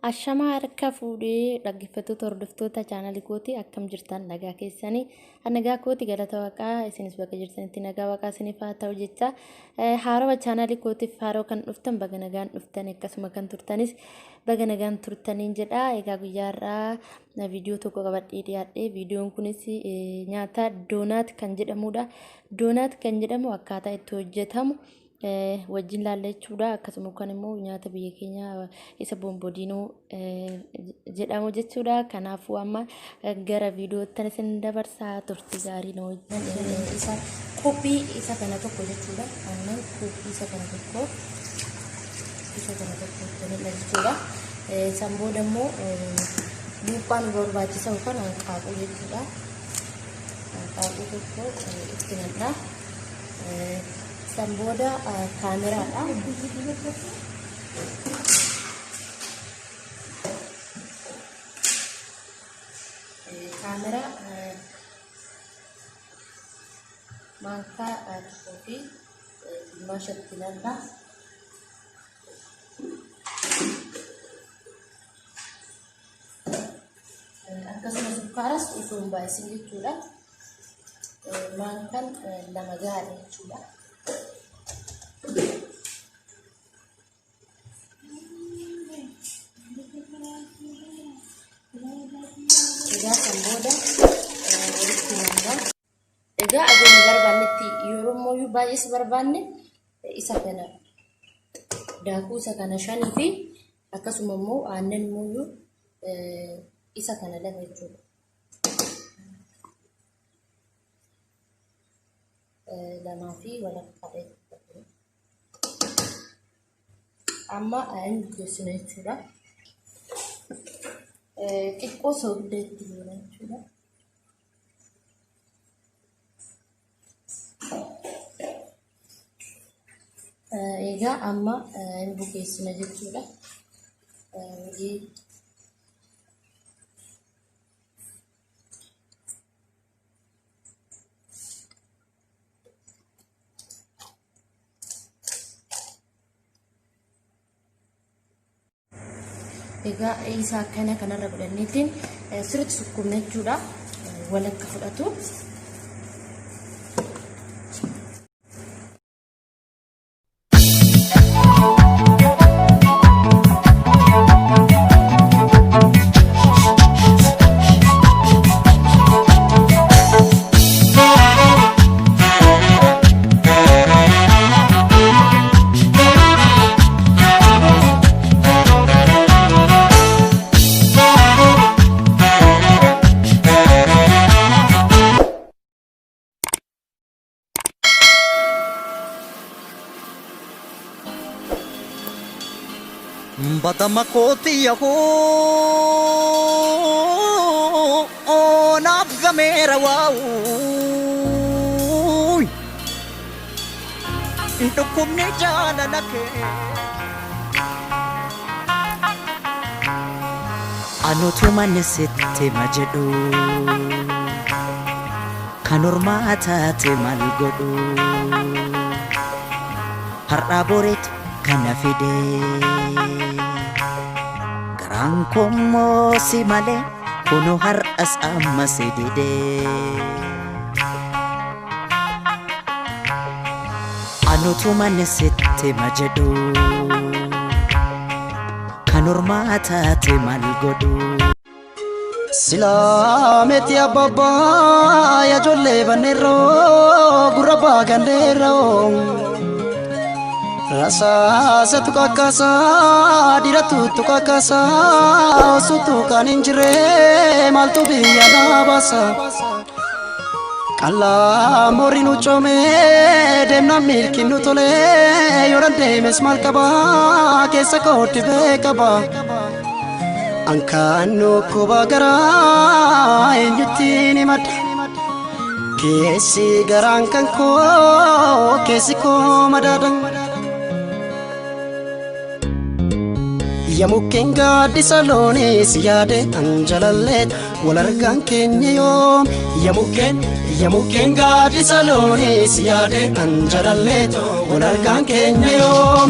Ashama harka fuudhee dhaggeeffattoota hordoftoota chaanalii kooti akkam jirtan nagaa keessanii nagaa kooti galata waaqaa isinis bakka jirtanitti nagaa waaqaa isiniif haa ta'u jecha haarawa chaanalii kootiif haarawa kan dhuftan baga nagaan dhuftan akkasuma kan turtanis baga nagaan turtaniin jedha egaa guyyaarraa viidiyoo tokko qabadhee dhiyaadhe viidiyoon kunis nyaata doonaat kan jedhamudha doonaat kan jedhamu akkaataa itti hojjetamu wajjin laallechuudha akkasuma kan immoo nyaata biyya keenya isa bombodinoo jedhamu jechuudha kanaafuu amma gara viidiyootti isin dabarsaa turtii gaarii noo isa koppii isa kana tokko jechuudha annan koppii isa kana tokko jechuudha sambooda immoo buuphaan barbaachisa kan hanqaaquu jechuudha hanqaaquu tokko itti nadha Samboda kamera lah. Kamera maka kopi dimasak tinanda. Angka masuk karas itu mbak sini juga. Makan lama gari juga. Samboda ega ada barbannetti yoromo yu bayis barbanne isa kana daku isa kana shani fi akkasuma immoo aannan muyu isa kana lama jechuudha lama fi walakkaa amma aan goosina jechuudha xiqqoo soogdeetti jira jechuudha. Egaa amma hin bukeessina jechuudha. Egaa isa kana kanarra godhanneetiin sirriitti sukkuumne jechuudha walakka fudhatu. Batama koti yaho nab gamera wau Intukum ne jana nake Anu tuman sitte majedu Kanormata te malgodu Harra boret kana fide Garangkomo si male kuno haras amma sedide Anu tuman sitte majedu Kanormata te malgodu Silamet ya baba ya jolle banero guraba gandero Rasa satu kakasa diratu tu kakasa sutu kaninjre maltu biyana basa Kala morinu chome demna milkinu tole yorande mesmal kaba kesa koti bekaba Angkanu kubagara enyutini mat Kesi garangkan ko kesi ko madadang Yamukin gadi saloni siyade anjalalet walargan kenya yom Yamukin gadi saloni siyade anjalalet walargan kenya yom